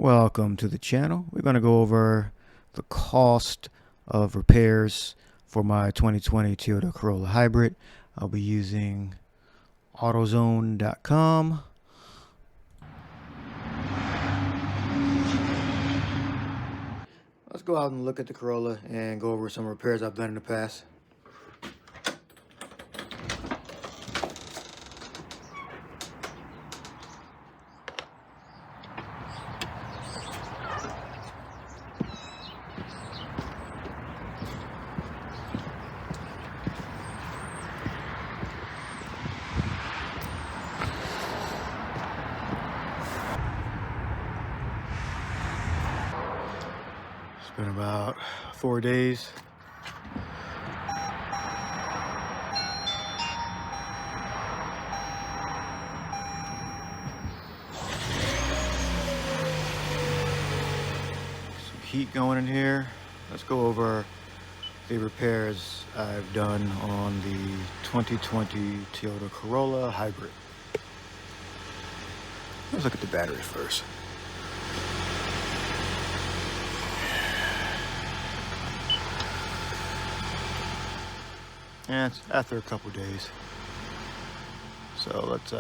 Welcome to the channel. We're going to go over the cost of repairs for my 2020 Toyota Corolla Hybrid. I'll be using AutoZone.com. Let's go out and look at the Corolla and go over some repairs I've done in the past. It's been about 4 days. Some heat going in here. Let's go over the repairs I've done on the 2020 Toyota Corolla Hybrid. Let's look at the battery first. And it's after a couple days. So let's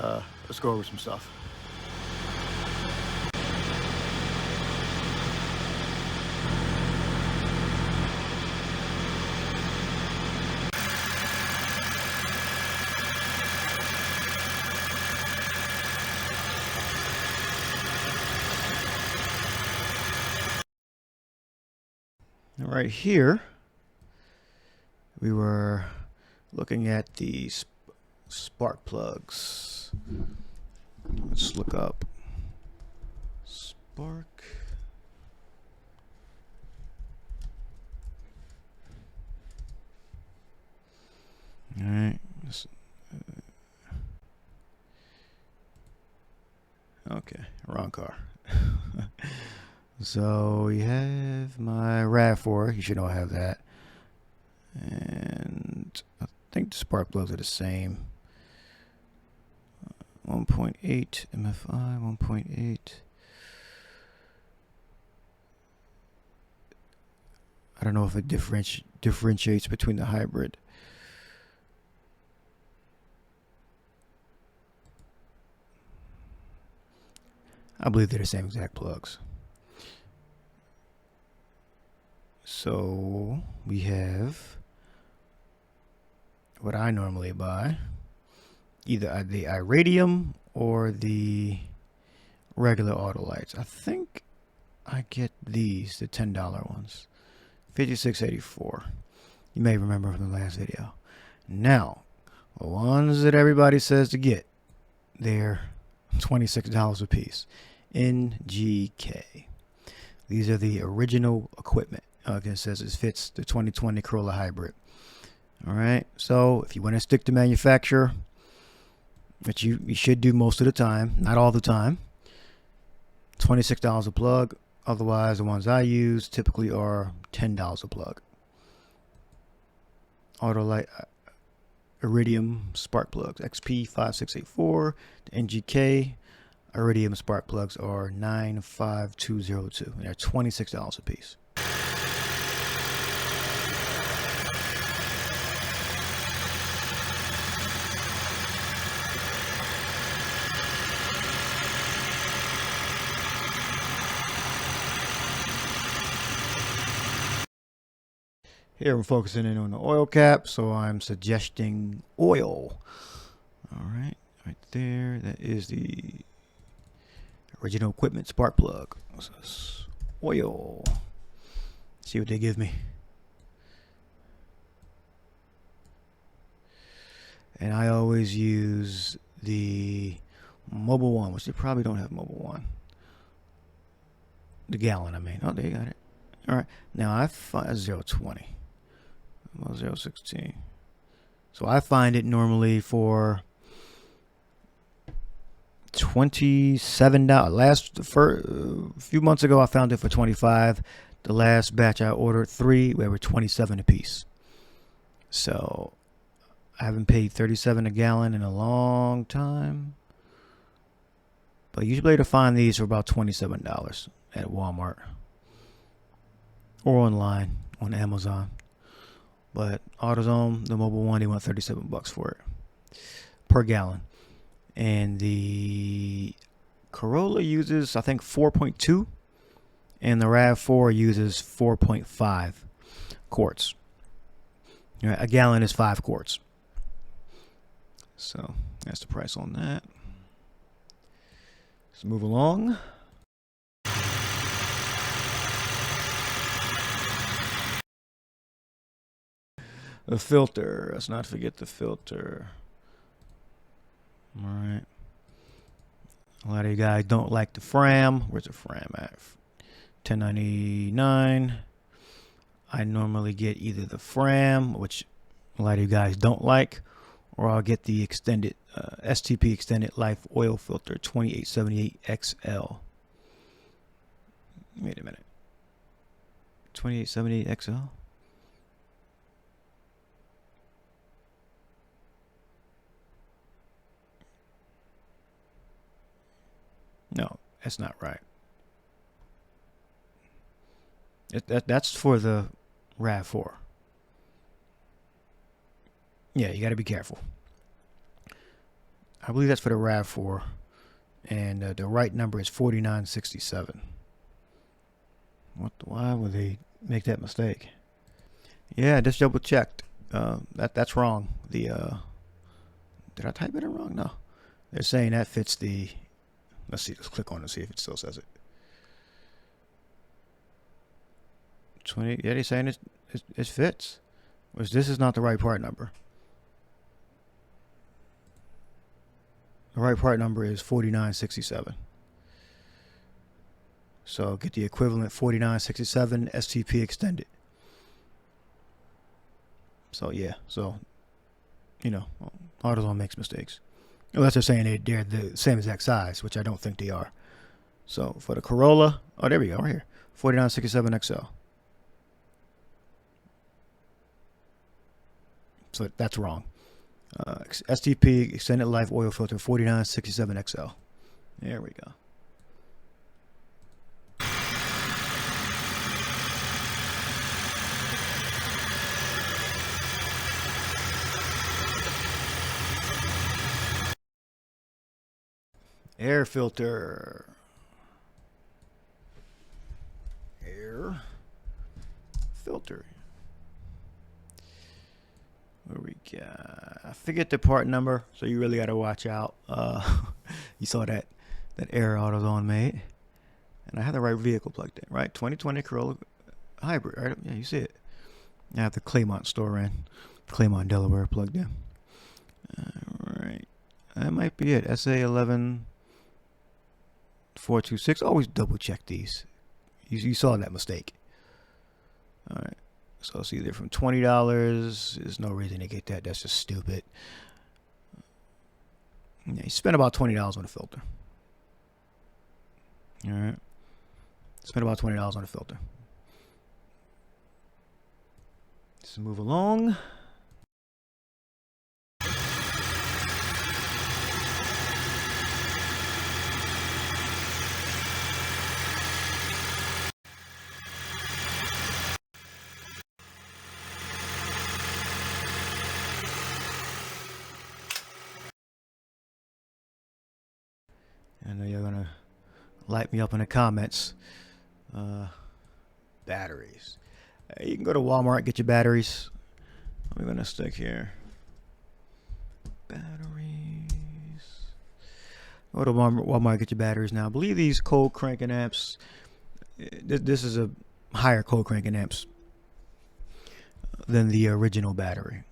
go over some stuff. Right here, we were looking at the spark plugs. Let's look up spark. All right. Okay, wrong car. So we have my RAV4. You should know I have that. And I think the spark plugs are the same. 1.8 MFI, 1.8. I don't know if it differentiates between the hybrid. I believe they're the same exact plugs. So we have what I normally buy, either the Iridium or the regular Autolites. I think I get these, the $10 ones, $56.84. You may remember from the last video. Now, the ones that everybody says to get, they're $26 a piece. NGK. These are the original equipment. It says it fits the 2020 Corolla Hybrid. All right, so if you want to stick to manufacturer, which you should do most of the time, not all the time, $26 a plug. Otherwise, the ones I use typically are $10 a plug. Autolite Iridium spark plugs, XP5684, the NGK Iridium spark plugs are 95202. They're $26 a piece. Here I'm focusing in on the oil cap, so I'm suggesting oil. All right, right there. That is the original equipment spark plug. Oil. See what they give me. And I always use the Mobile One, which they probably don't have Mobile One. The gallon, I mean. Oh, they got it. All right. Now I find 020. 016. So I find it normally for $27. A few months ago I found it for $25. The last batch I ordered 3, they were $27 a piece. So I haven't paid $37 a gallon in a long time. But you should be able to find these for about $27. at Walmart or online on Amazon. But AutoZone, the mobile one, they want $37 for it per gallon. And the Corolla uses, I think, 4.2, and the RAV4 uses 4.5 quarts. Right, a gallon is 5 quarts. So that's the price on that. Let's move along. The filter. Let's not forget the filter. All right. A lot of you guys don't like the Fram. Where's the Fram at? $10.99. I normally get either the Fram, which a lot of you guys don't like, or I'll get the extended STP extended life oil filter 2878 XL. Wait a minute. 2878 XL? No, that's not right. That's for the RAV4. Yeah, you got to be careful. I believe that's for the RAV4, and the right number is 4967. Why would they make that mistake? Yeah, I just double checked. That's wrong. Did I type it in wrong? No. They're saying that fits the. Let's see. Let's click on it and see if it still says it. 20. Yeah, they're saying it fits. Which this is not the right part number. The right part number is 4967. So get the equivalent 4967 STP extended. So yeah, so AutoZone makes mistakes. Unless they're saying they're the same exact size, which I don't think they are. So for the Corolla, oh there we go, right here, 4967 XL. So that's wrong. STP extended life oil filter 4967 XL. There we go. Air filter. Air filter. What we got? I forget the part number, so you really got to watch out. You saw that error AutoZone made. And I have the right vehicle plugged in, right? 2020 Corolla hybrid, right? Yeah, you see it. I have the Claymont store in. Claymont, Delaware plugged in. All right. That might be it. SA11426. Always double check these. You saw that mistake. All right. So it's either from $20. There's no reason to get that. That's just stupid. Yeah, you spend about $20 on the filter. All right. Spend about $20 on the filter. Let's move along. I know you're gonna light me up in the comments. Batteries. You can go to Walmart, get your batteries. I'm gonna stick here. Batteries. Go to Walmart, get your batteries now. I believe these cold cranking amps. This is a higher cold cranking amps than the original battery.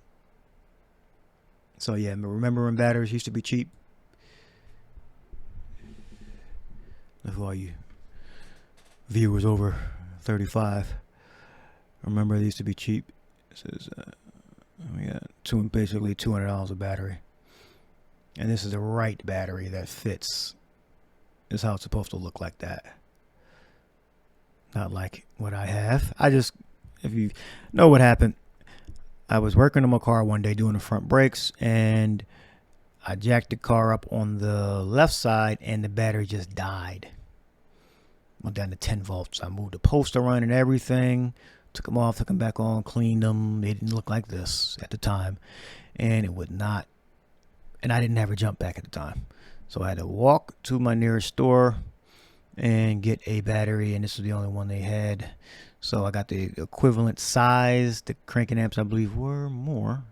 So yeah, remember when batteries used to be cheap? For all you viewers over 35, remember they used to be cheap. This is we got basically $200 a battery, and this is the right battery that fits. This is how it's supposed to look, like that, not like what I have. If you know what happened, I was working on my car one day doing the front brakes, and I jacked the car up on the left side and the battery just died. Went down to 10 volts. I moved the poster on and everything. Took them off, took them back on, cleaned them. They didn't look like this at the time. And it would not. And I didn't have a jump back at the time. So I had to walk to my nearest store and get a battery. And this was the only one they had. So I got the equivalent size. The cranking amps, I believe, were more.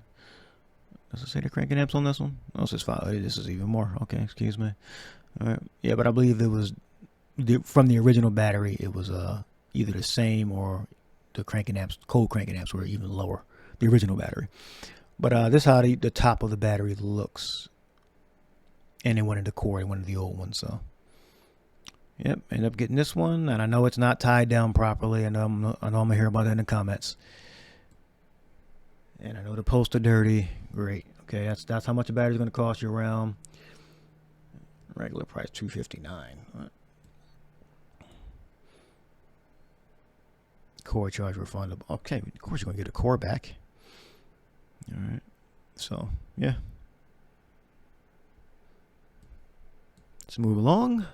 Does it say the cranking amps on this one? Oh, it says 5. This is even more. Okay, excuse me. All right. Yeah, but I believe it was from the original battery. It was either the same or the cranking amps, cold cranking amps were even lower. The original battery. But this is how the top of the battery looks. And they wanted the core. They wanted the old one. So, yep, ended up getting this one. And I know it's not tied down properly. I know I'm going to hear about that in the comments. And I know the poster dirty. Great. Okay, that's how much a battery is going to cost you around. Regular price $259. Right. Core charge refundable. Okay, of course you're going to get a core back. All right. So, yeah. Let's move along.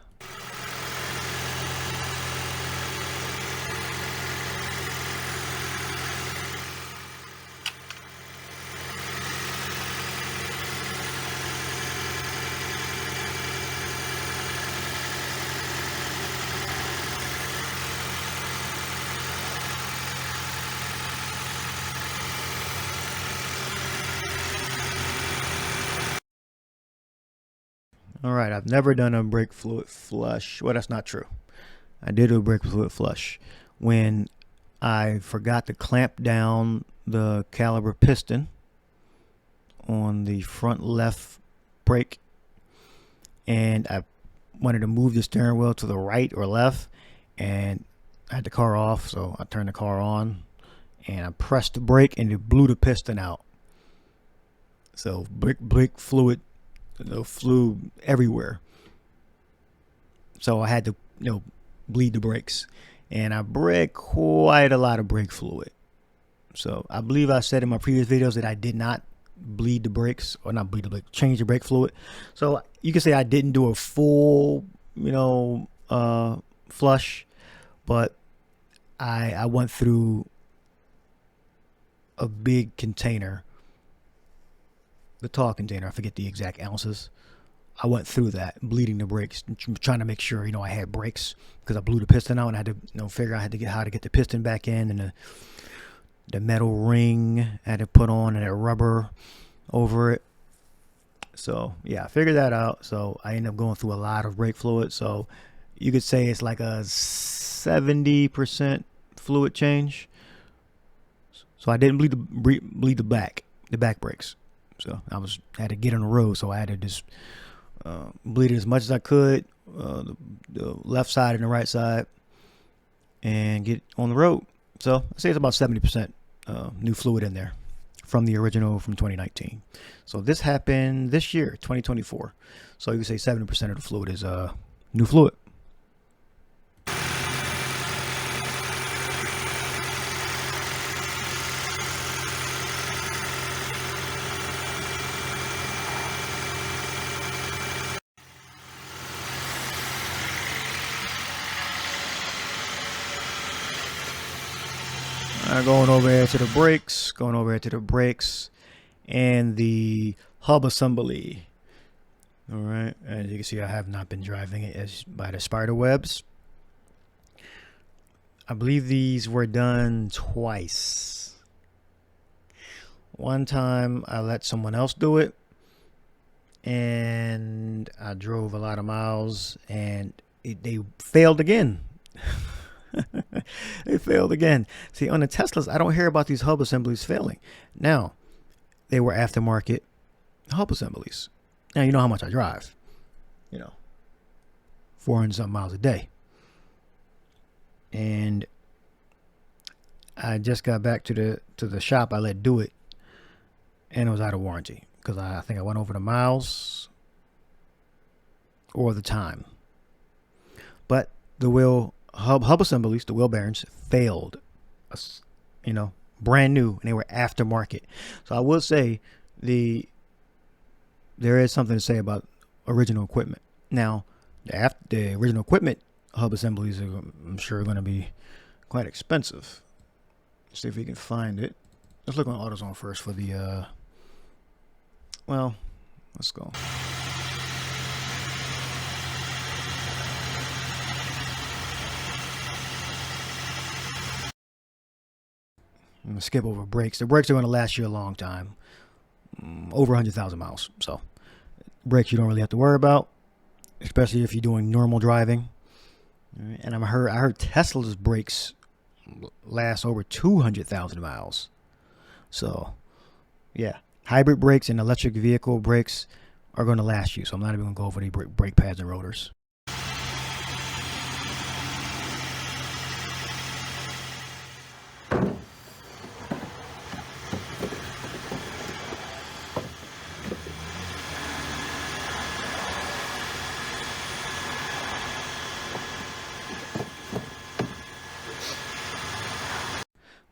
All right, I've never done a brake fluid flush. Well, that's not true. I did a brake fluid flush when I forgot to clamp down the caliper piston on the front left brake, and I wanted to move the steering wheel to the right or left, and I had the car off, so I turned the car on, and I pressed the brake, and it blew the piston out. So brake fluid flew everywhere. So I had to, bleed the brakes. And I bred quite a lot of brake fluid. So I believe I said in my previous videos that I did not bleed the brakes, or not bleed the brake, change the brake fluid. So you can say I didn't do a full, flush, but I went through a big container, the tall container. I forget the exact ounces. I went through that, bleeding the brakes, trying to make sure, I had brakes, because I blew the piston out, and I had to, figure out how to get the piston back in, and the metal ring I had to put on, and that rubber over it. So yeah, I figured that out. So I ended up going through a lot of brake fluid. So you could say it's like a 70% fluid change. So I didn't bleed the back brakes. So I had to get on the road. So I had to just bleed it as much as I could, the left side and the right side, and get on the road. So I say it's about 70% new fluid in there from the original from 2019. So this happened this year, 2024. So you can say 70% of the fluid is new fluid. Going over here to the brakes, and the hub assembly. All right, as you can see, I have not been driving it by the spider webs. I believe these were done twice. One time I let someone else do it, and I drove a lot of miles, and they failed again. They failed again. See, on the Teslas, I don't hear about these hub assemblies failing. Now, they were aftermarket hub assemblies. Now, you know how much I drive. 400 something miles a day. And I just got back to the shop I let do it, and it was out of warranty, because I think I went over the miles or the time. But the hub assemblies, the wheel bearings, failed, brand new, and they were aftermarket. So I will say there is something to say about original equipment. Now, the original equipment hub assemblies are, I'm sure, going to be quite expensive. Let's see if we can find it. Let's look on AutoZone first for the, well, let's go. I'm going to skip over brakes. The brakes are going to last you a long time. Over 100,000 miles. So, brakes you don't really have to worry about, especially if you're doing normal driving. And I heard Tesla's brakes last over 200,000 miles. So, yeah, hybrid brakes and electric vehicle brakes are going to last you. So I'm not even going to go over the brake pads and rotors.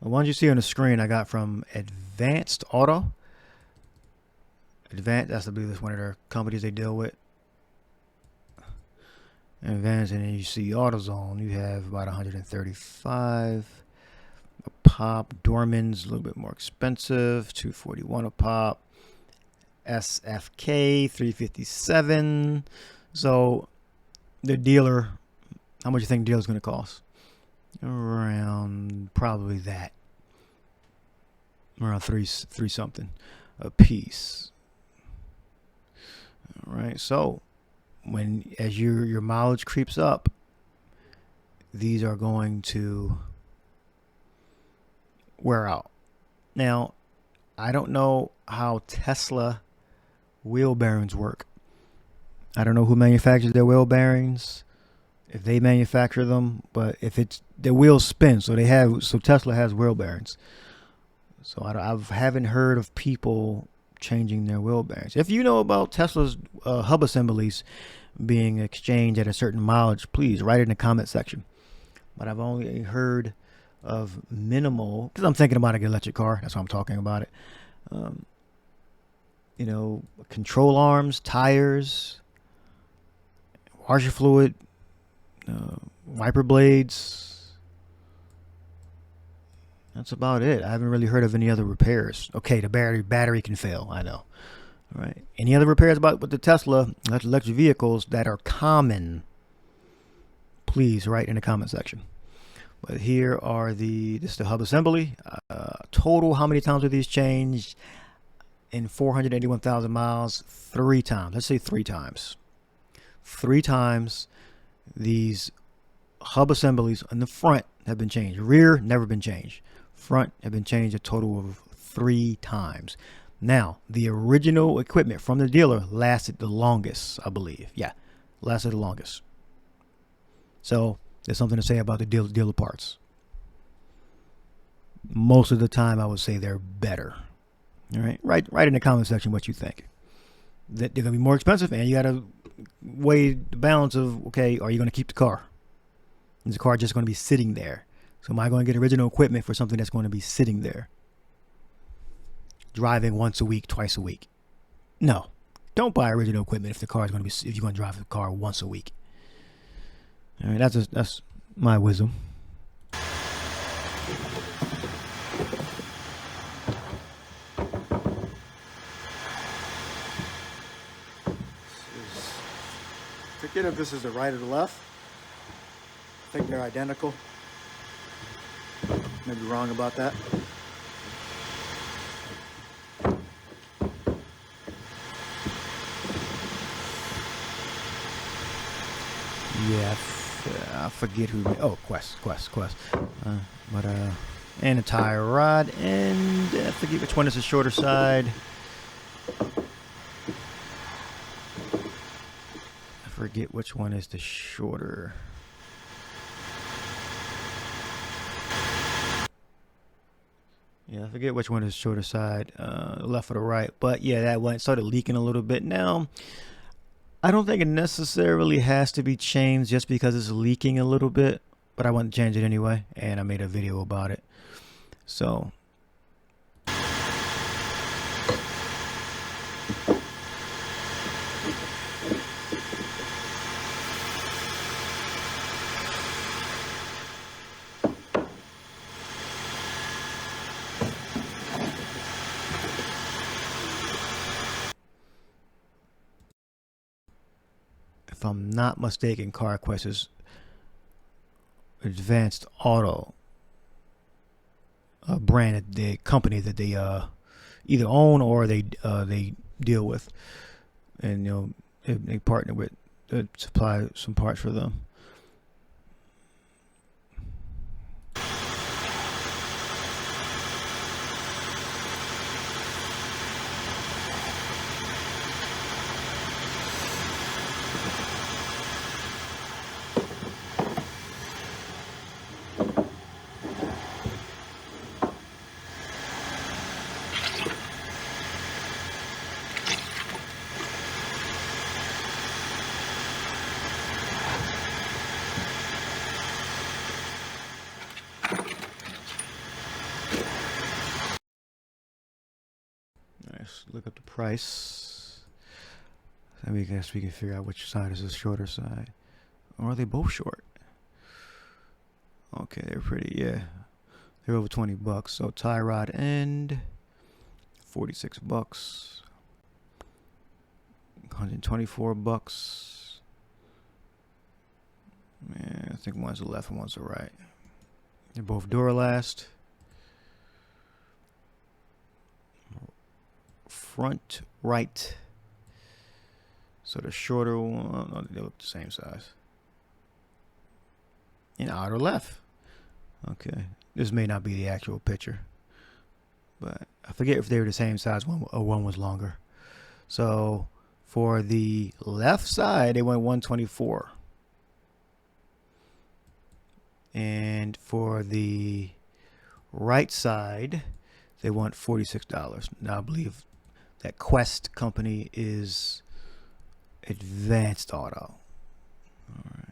The ones you see on the screen I got from Advanced Auto. Advanced, that's I believe that's one of their companies they deal with. Advanced, and then you see AutoZone. You have about 135 a pop. Dorman's a little bit more expensive, 241 a pop. SFK 357. So the dealer, how much you think the dealer's going to cost? Around probably that. Around three something a piece. All right. So as your mileage creeps up, these are going to wear out. Now, I don't know how Tesla wheel bearings work. I don't know who manufactures their wheel bearings, if they manufacture them, but if it's the wheels spin, so Tesla has wheel bearings. So I haven't heard of people changing their wheel bearings. If you know about Tesla's hub assemblies being exchanged at a certain mileage, please write it in the comment section. But I've only heard of minimal, because I'm thinking about an electric car. That's why I'm talking about it. Control arms, tires, washer fluid, wiper blades. That's about it. I haven't really heard of any other repairs. Okay, the battery can fail. I know. All right. Any other repairs with the Tesla electric vehicles that are common? Please write in the comment section. But here are this is the hub assembly. Total, how many times are these changed? In 481,000 miles, 3 times. Let's say 3 times. 3 times these hub assemblies on the front have been changed. Rear, never been changed. Front have been changed a total of 3 times. Now, the original equipment from the dealer lasted the longest, I believe. Yeah, lasted the longest. So there's something to say about the dealer parts. Most of the time, I would say they're better. All right, write in the comment section what you think. That they're gonna be more expensive, and you gotta weigh the balance of, okay, are you gonna keep the car? Is the car just gonna be sitting there? So am I going to get original equipment for something that's going to be sitting there, driving once a week, twice a week? No, don't buy original equipment if the car is going to be, if you're going to drive the car once a week. All right, that's my wisdom. Forget if this is the right or the left. I think they're identical. Maybe wrong about that. Yeah, I forget who. Oh, Quest. And a tire rod, and I forget which one is the shorter side. I forget which one is the shorter. Yeah, I forget which one is the shorter side, the left or the right. But yeah, that one started leaking a little bit. Now, I don't think it necessarily has to be changed just because it's leaking a little bit. But I want to change it anyway, and I made a video about it. So. if I'm not mistaken, CarQuest is Advanced Auto, a brand that the company that they either own or they deal with, and they partner with to supply some parts for them. Nice. Look up the price. I guess we can figure out which side is the shorter side. Or are they both short? Okay, they're pretty, yeah. They're over 20 bucks. So tie rod end, 46 bucks. 124 bucks. Man, I think one's the left and one's the right. They're both Duralast. Front right. So the shorter one, no, they look the same size. And outer left. Okay, this may not be the actual picture, but I forget if they were the same size or one was longer. So for the left side, they went 124. And for the right side, they want $46. Now I believe that Quest company is Advanced Auto. All right.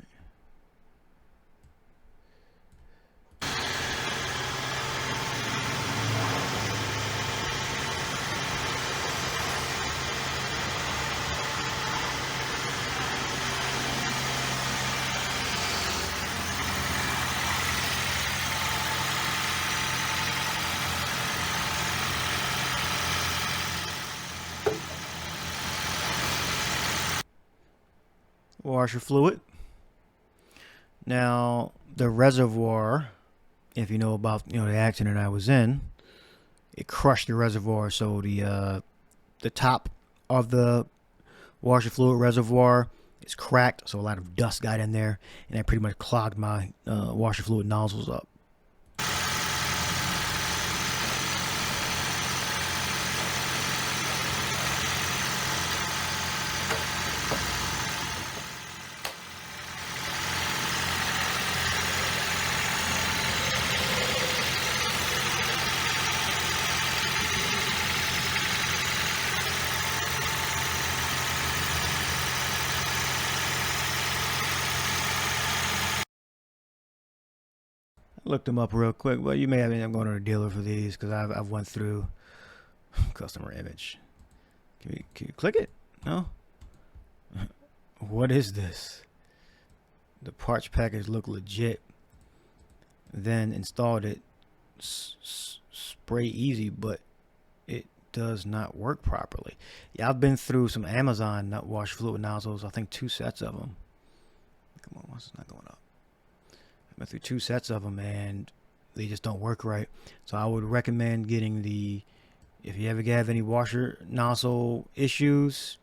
Washer fluid. Now the reservoir, if you know about the accident I was in, it crushed the reservoir, so the top of the washer fluid reservoir is cracked, so a lot of dust got in there, and that pretty much clogged my washer fluid nozzles up. Looked them up real quick, but you may have I'm going to a dealer for these because I've went through customer image. Can you click it? No. What is this? The parts package looked legit. Then installed it. Spray easy, but it does not work properly. Yeah, I've been through some Amazon nut wash fluid nozzles. I think 2 sets of them. Come on, why is it not going up? I went through 2 sets of them and they just don't work right. So I would recommend getting if you ever have any washer nozzle issues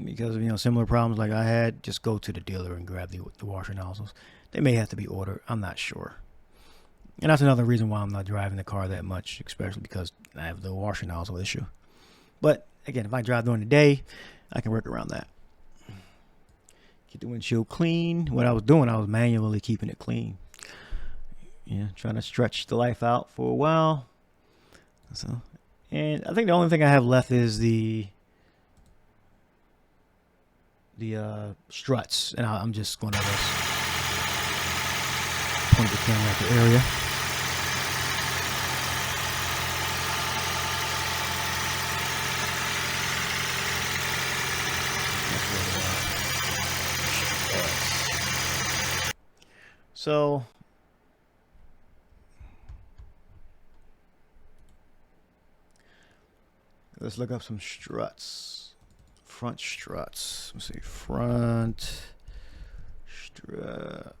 because of similar problems like I had, just go to the dealer and grab the washer nozzles. They may have to be ordered. I'm not sure. And that's another reason why I'm not driving the car that much, especially because I have the washer nozzle issue. But again, if I drive during the day, I can work around that. Keep the windshield clean. What I was doing, I was manually keeping it clean. Yeah, trying to stretch the life out for a while. So, and I think the only thing I have left is the struts, and I'm just going to point the camera at the area. So let's look up some struts front struts. Let's see, front struts.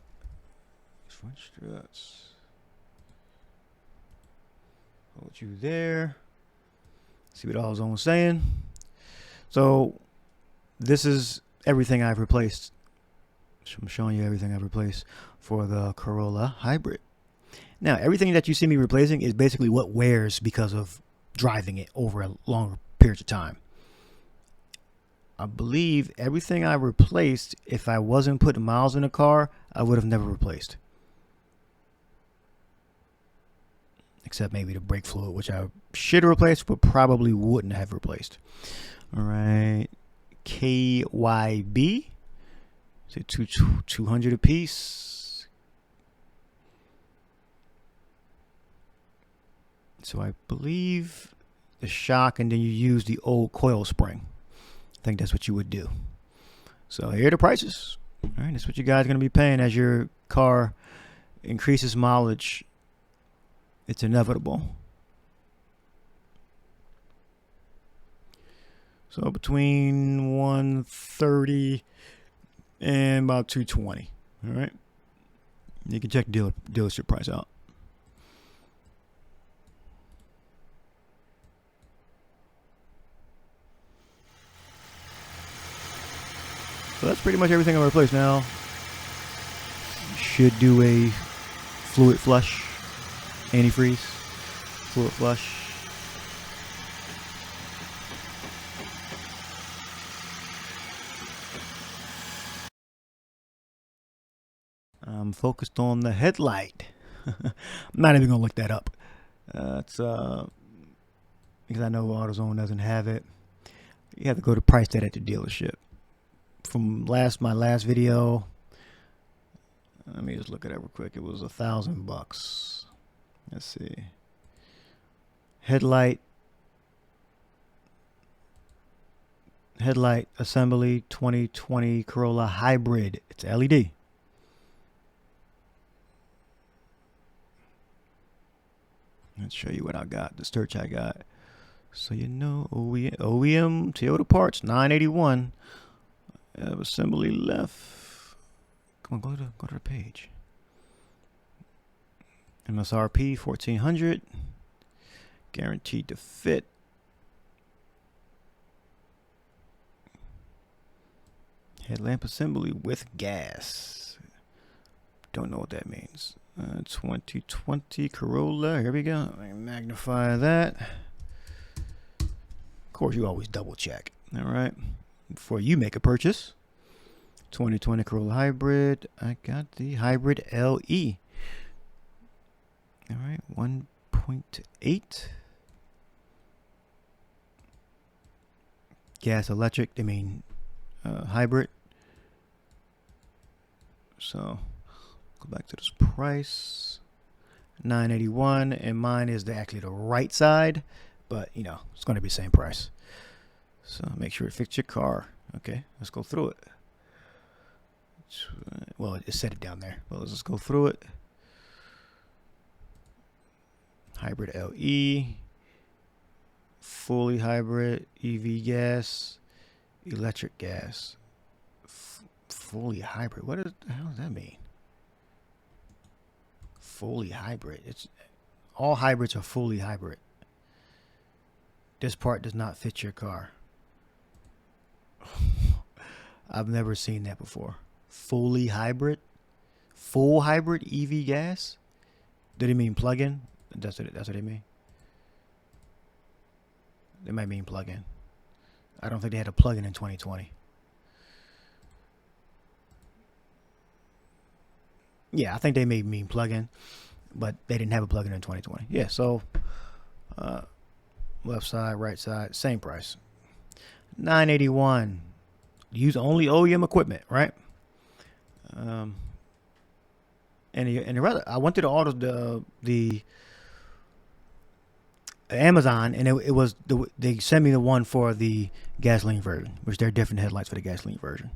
Hold you there. See what AutoZone's saying. So this is everything I've replaced. I'm showing you everything I've replaced for the Corolla Hybrid. Now, everything that you see me replacing is basically what wears because of driving it over a longer period of time. I believe everything I replaced, if I wasn't putting miles in the car, I would have never replaced. Except maybe the brake fluid, which I should have replaced, but probably wouldn't have replaced. All right. KYB. So 200 a piece. So I believe the shock, and then you use the old coil spring. I think that's what you would do. So here are the prices. All right, that's what you guys are going to be paying as your car increases mileage. It's inevitable. So between 130 and about 220. All right, you can check dealership price out. So that's pretty much everything I replaced now. Should do a fluid flush, antifreeze, fluid flush. I'm focused on the headlight. I'm not even gonna look that up. It's because I know AutoZone doesn't have it. You have to go to price that at the dealership. From my last video, let me just look at it real quick. It was $1,000. Let's see. Headlight assembly 2020 Corolla Hybrid. It's LED. Let's show you what I got. The search I got. So you know, OEM Toyota parts, $981. Assembly left. Come on, go to the page. MSRP $1,400. Guaranteed to fit. Headlamp assembly with gas. Don't know what that means. 2020 Corolla. Here we go. Let me magnify that. Of course, you always double check. All right. Before you make a purchase. 2020 Corolla Hybrid. I got the Hybrid LE. All right. 1.8. Gas electric. I mean, hybrid. So go back to this price. $981, and mine is actually the right side, but you know it's going to be the same price. So make sure it fits your car. Okay, let's go through it. Well, it set it down there. Well, let's just go through it. Hybrid LE, fully hybrid, EV gas, electric gas, fully hybrid. What the hell does that mean? Fully hybrid. It's all hybrids are fully hybrid. This part does not fit your car. I've never seen that before. Fully hybrid, full hybrid EV gas. Did it mean plug-in? That's what they mean. They might mean plug-in. I don't think they had a plug-in in 2020. Yeah, I think they may mean plug-in, but they didn't have a plug-in in 2020. Yeah, so left side, right side, same price. $981. Use only OEM equipment, right? And I went to the Amazon, and it was they sent me the one for the gasoline version, which they're different headlights for the gasoline version.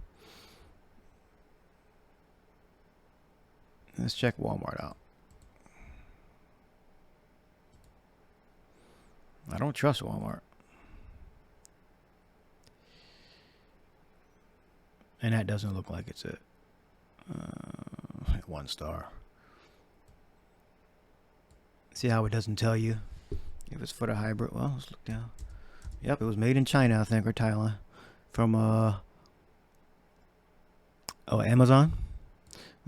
Let's check Walmart out. I don't trust Walmart. And that doesn't look like it's it. 1 star. See how it doesn't tell you if it's for the hybrid? Well, let's look down. Yep, it was made in China, I think, or Thailand. From Amazon.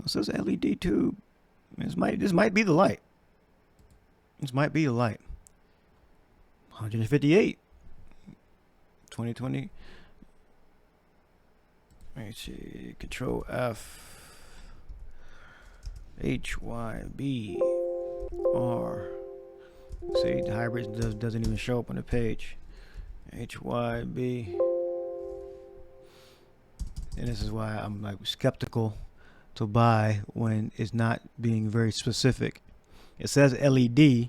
It says LED tube. This might be the light. This might be the light. 158. 2020. Let me see. Control F. HYB R. See, the hybrid doesn't even show up on the page. HYB. And this is why I'm like skeptical to buy when it's not being very specific. It says LED,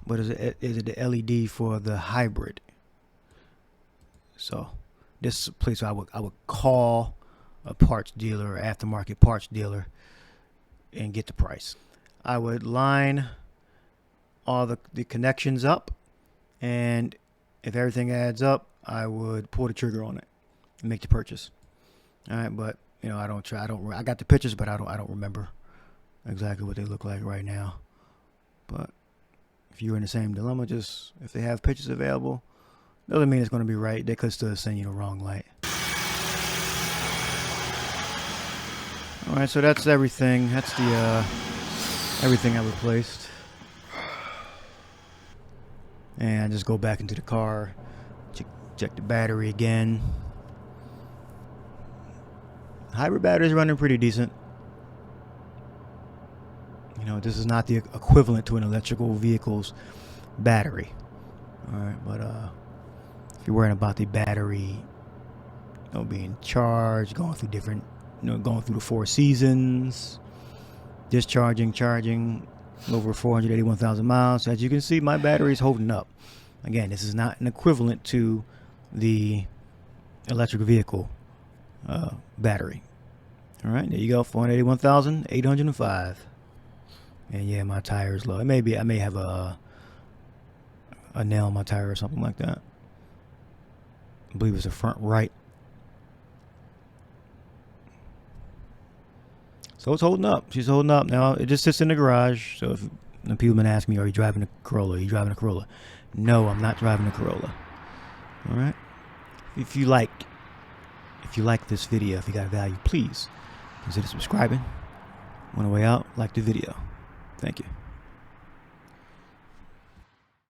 but is it the LED for the hybrid? So this is a place where I would call a parts dealer or aftermarket parts dealer and get the price. I would line all the connections up, and if everything adds up, I would pull the trigger on it and make the purchase. All right, but you know, I got the pictures, but I don't remember exactly what they look like right now. But if you're in the same dilemma, just if they have pictures available, doesn't mean it's going to be right. They could still send you the wrong light. All right, so that's everything. That's the everything I replaced. And just go back into the car, check the battery again. Hybrid batteries running pretty decent. You know, this is not the equivalent to an electrical vehicle's battery. All right, but if you're worrying about the battery, you know, being charged, going through different, you know, going through the 4 seasons, discharging, charging, over 481,000 miles. As you can see, my battery is holding up. Again, this is not an equivalent to the electric vehicle battery. All right, there you go, 481,805. And yeah, my tire is low. I may have a nail on my tire or something like that. I believe it's the front right. So it's holding up. She's holding up. Now it just sits in the garage. So if people been asking me, are you driving a Corolla? Are you driving a Corolla? No, I'm not driving a Corolla. All right. If you like this video, if you got value, please consider subscribing. On the way out, like the video. Thank you.